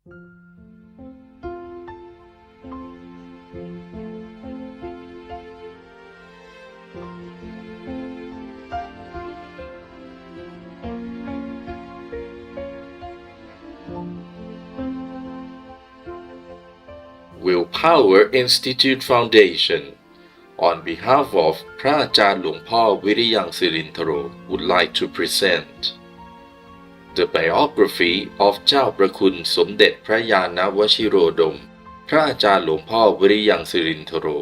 Willpower Institute Foundation, on behalf of Phra Ajarn Luang Viriyang Sirintharo, would like to present the biography of เจ้าประคุณสมเด็จพระญาณวชิโรดม Phra Ajarn Luang Viriyang Sirintharo,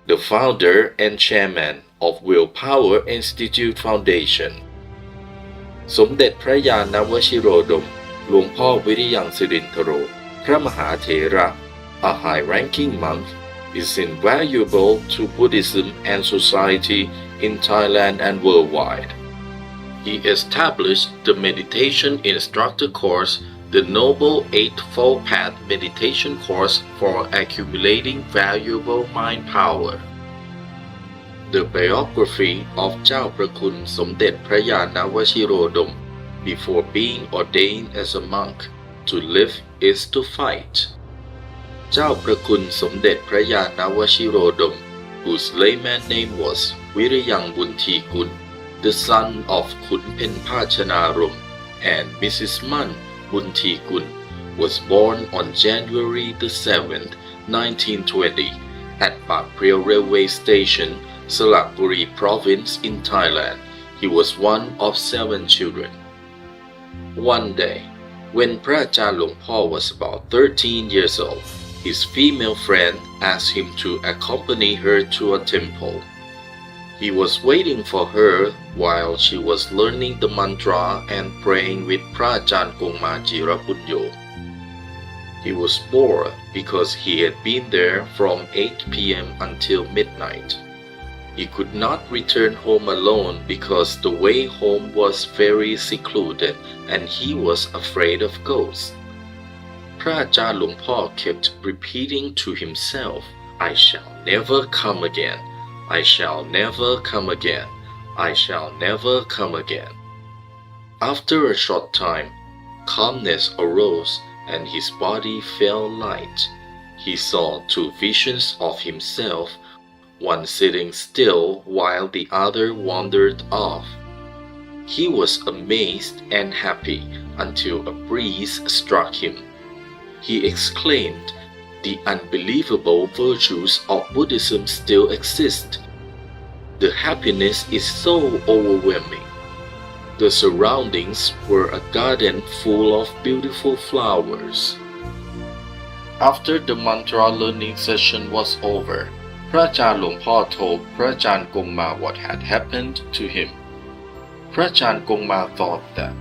the founder and chairman of Willpower Institute Foundation. สมเด็จพระญาณวชิโรดมหลวงพ่อวิริยังสิรินธโร พระมหาเถระ a high-ranking monk, is invaluable to Buddhism and society in Thailand and worldwide. He established the meditation instructor course, the Noble Eightfold Path meditation course for accumulating valuable mind power. The biography of เจ้าประคุณสมเด็จพระญาณวชิโรดม before being ordained as a monk. To live is to fight. เจ้าประคุณสมเด็จพระญาณวชิโรดม whose layman name was Viriyang Buntikun, the son of Khun Pen Pachanarom and Mrs. Man Buntikun, was born on January the 7th, 1920, at Pak Phrae Railway Station, Sraburi Province in Thailand. He was one of 7 children. One day, when Phra Ajarn Luang was about 13 years old, his female friend asked him to accompany her to a temple. He was waiting for her while she was learning the mantra and praying with Phra Ajarn Kongmajirapunyo. He was bored because he had been there from 8 p.m. until midnight. He could not return home alone because the way home was very secluded and he was afraid of ghosts. Phra Ajarn Luang kept repeating to himself, "I shall never come again. I shall never come again. I shall never come again." After a short time, calmness arose and his body felt light. He saw 2 visions of himself, one sitting still while the other wandered off. He was amazed and happy until a breeze struck him. He exclaimed, "The unbelievable virtues of Buddhism still exist. The happiness is so overwhelming." The surroundings were a garden full of beautiful flowers. After the mantra learning session was over, Phra Ajarn Luang told Phra Ajarn Kongma what had happened to him. Phra Ajarn Kongma thought that,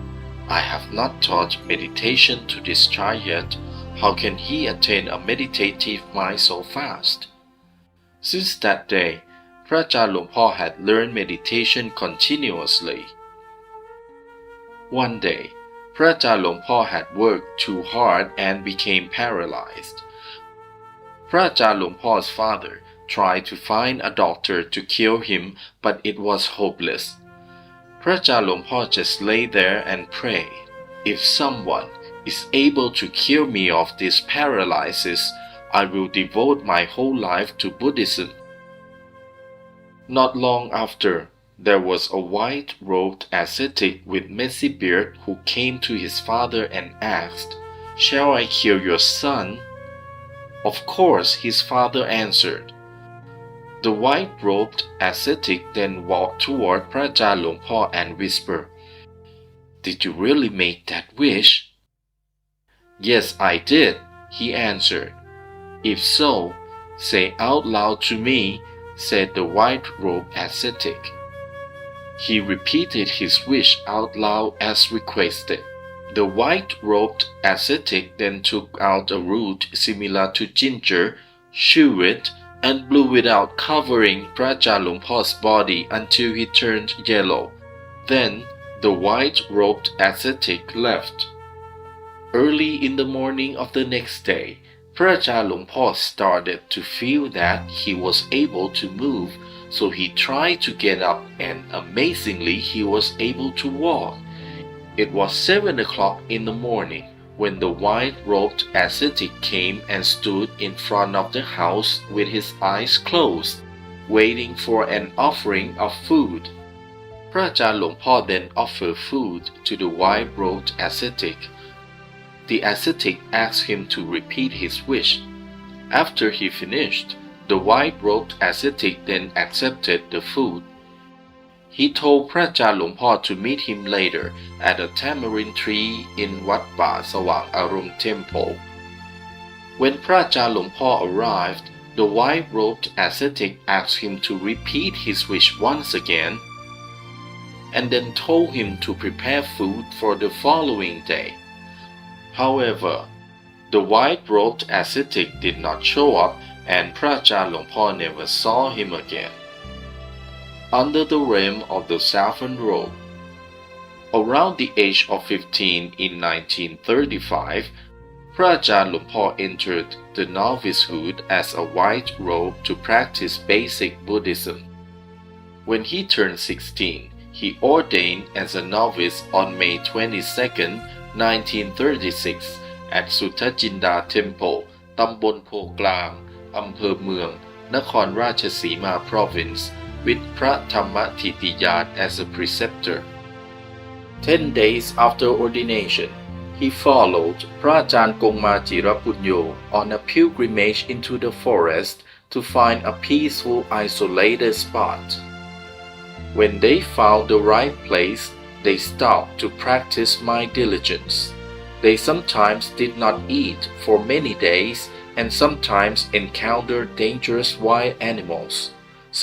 "I have not taught meditation to this child yet. How can he attain a meditative mind so fast?" Since that day, Phra Ajarn Luang had learned meditation continuously. One day, Phra Ajarn Luang had worked too hard and became paralyzed. Phra Ajarn Luang's father tried to find a doctor to cure him, but it was hopeless. Phra Ajarn Luang just lay there and prayed, "If someone is able to cure me of this paralysis, I will devote my whole life to Buddhism." Not long after, there was a white-robed ascetic with messy beard who came to his father and asked, "Shall I cure your son?" Of course, his father answered. The white-robed ascetic then walked toward Phra Ajarn Luang and whispered, "Did you really make that wish?" "Yes, I did," he answered. "If so, say out loud to me," said the white-robed ascetic. He repeated his wish out loud as requested. The white-robed ascetic then took out a root similar to ginger, chewed it, and blew it out, covering Phra Ajarn Luang's body until he turned yellow. Then the white-robed ascetic left. Early in the morning of the next day, Phra Ajarn Luang started to feel that he was able to move, so he tried to get up and amazingly he was able to walk. It was 7 o'clock in the morning when the white-robed ascetic came and stood in front of the house with his eyes closed, waiting for an offering of food. พระอาจารย์หลวงพ่อ then offered food to the white-robed ascetic. The ascetic asked him to repeat his wish. After he finished, the white-robed ascetic then accepted the food. He told พระอาจารย์หลวงพ่อ to meet him later at a tamarind tree in วัดป่าสว่างอารมณ์ temple. When พระอาจารย์หลวงพ่อ arrived, the white-robed ascetic asked him to repeat his wish once again, and then told him to prepare food for the following day. However, the white-robed ascetic did not show up, and พระอาจารย์หลวงพ่อ never saw him again. Under the rim of the Southern Road. Around the age of 15 in 1935, พระอาจารย์หลวงพ่อ entered the novicehood as a white robe to practice basic Buddhism. When he turned 16, he ordained as a novice on May 22, 1936 at Sutajinda Temple, ตำบลโพกลาง อำเภอเมือง นครราชสีมา Province, with พระธรรมธิติยาน as a preceptor. 10 days after ordination, he followed พระอาจารย์กงมาจิรปุญโญ on a pilgrimage into the forest to find a peaceful, isolated spot. When they found the right place, they stopped to practice my diligence. They sometimes did not eat for many days and sometimes encountered dangerous wild animals.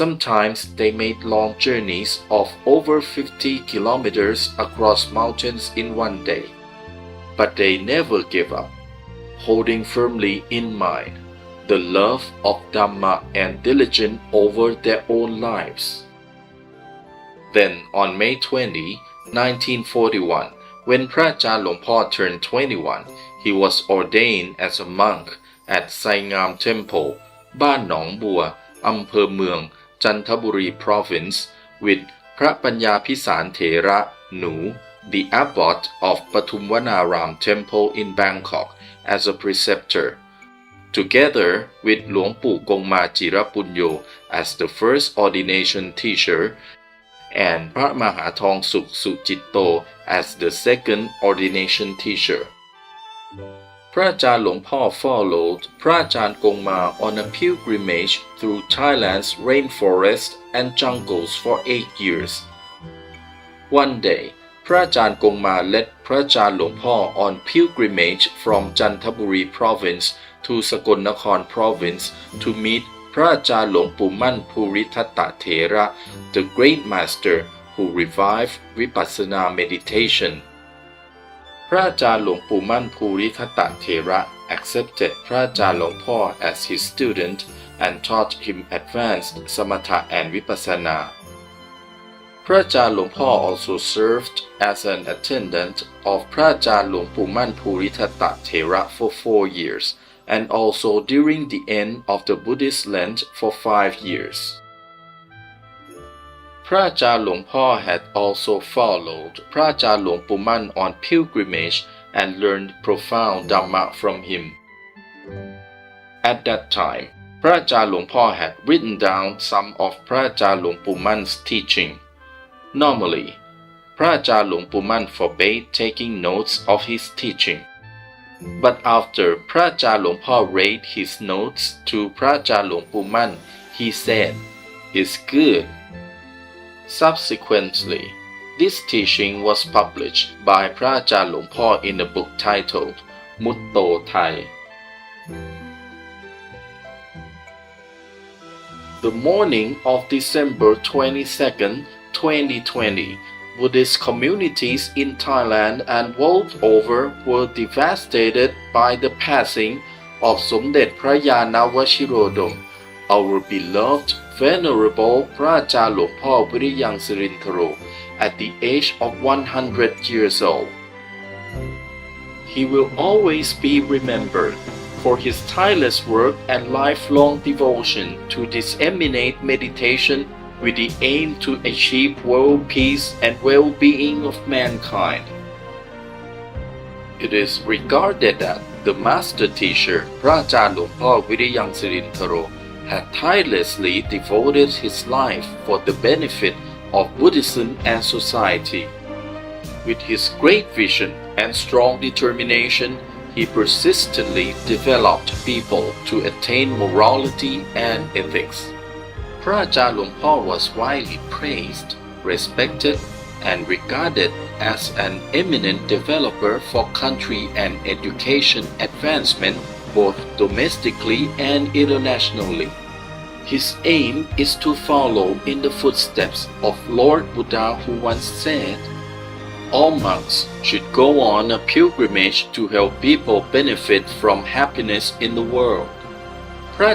Sometimes they made long journeys of over 50 kilometers across mountains in one day. But they never gave up, holding firmly in mind the love of Dhamma and diligence over their own lives. Then on May 20, 1941, when พระอาจารย์หลวงพ่อ turned 21, he was ordained as a monk at ไซงาม Temple, บ้านหนองบัว อำเภอเมือง จันทบุรี Province, with พระปัญญาภิสารเถระ หนู the abbot of ปทุมวนาราม Temple in Bangkok, as a preceptor, together with หลวงปู่กงมาจิรปุญโญ as the first ordination teacher, and พระมหาทองสุขสุจิตโต as the second ordination teacher. พระอาจารย์หลวงพ่อ followed พระอาจารย์กงมา on a pilgrimage through Thailand's rainforest and jungles for 8 years. One day, พระอาจารย์กงมา led พระอาจารย์หลวงพ่อ on pilgrimage from Chanthaburi Province to สกลนคร Province to meet พระอาจารย์หลวงปู่มั่นภูริทัตตเถระ the great master who revived Vipassana meditation. พระอาจารย์หลวงปู่มั่นภูริทัตตเถระ accepted พระอาจารย์หลวงพ่อ as his student and taught him advanced Samatha and Vipassana. พระอาจารย์หลวงพ่อ also served as an attendant of พระอาจารย์หลวงปู่มั่นภูริทัตตเถระ for 4 years, and also during the end of the Buddhist Lent for 5 years. พระอาจารย์หลวงพ่อ had also followed พระอาจารย์หลวงปู่มั่น on pilgrimage and learned profound Dhamma from him. At that time, พระอาจารย์หลวงพ่อ had written down some of พระอาจารย์หลวงปู่มั่น 's teaching. Normally, พระอาจารย์หลวงปู่มั่น forbade taking notes of his teaching. But after พระอาจารย์หลวงพ่อ read his notes to พระอาจารย์หลวงปู่มั่น he said, "It's good." Subsequently, this teaching was published by พระอาจารย์หลวงพ่อ in a book titled มุตโตไทย. The morning of December 22, 2020, Buddhist communities in Thailand and world over were devastated by the passing of Somdet Phra Nyanavajirodom, our beloved Venerable Phra Viriyang Sirintharo, at the age of 100 years old. He will always be remembered for his tireless work and lifelong devotion to disseminate meditation with the aim to achieve world peace and well-being of mankind. It is regarded that the master teacher, Phra Viriyang Sirintharo, had tirelessly devoted his life for the benefit of Buddhism and society. With his great vision and strong determination, he persistently developed people to attain morality and ethics. Phra was widely praised, respected, and regarded as an eminent developer for country and education advancement both domestically and internationally. His aim is to follow in the footsteps of Lord Buddha, who once said, "All monks should go on a pilgrimage to help people benefit from happiness in the world." Phra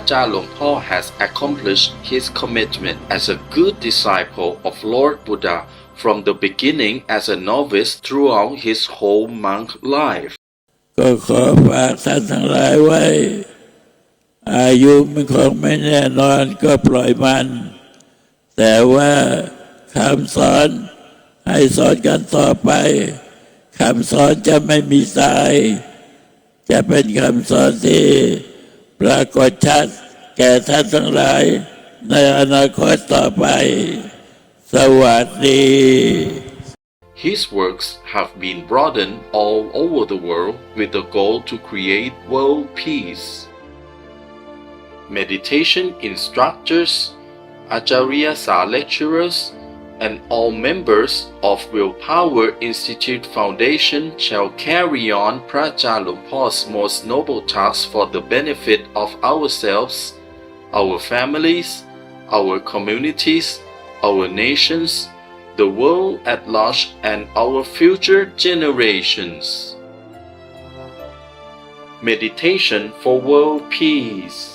has accomplished his commitment as a good disciple of Lord Buddha from the beginning as a novice throughout his whole monk life. ก็ขอฝากท่านทั้งหลายไว้อายุมันคงไม่แน่นอนก็ปล่อยมันแต่ว่าคำสอนให้สอนกันต่อไปคำสอนจะไม่มีสายจะเป็นคำสอนที่ปรากฏชัดแก่ท่านทั้งหลายในอนาคตต่อไปสวัสดี His works have been broadened all over the world with the goal to create world peace. Meditation instructors, Acharya lecturers, and all members of WillpowerInstitute Foundation shall carry on Phra most noble task for the benefit of ourselves, our families, our communities, our nations, the world at large, and our future generations. Meditation for world peace.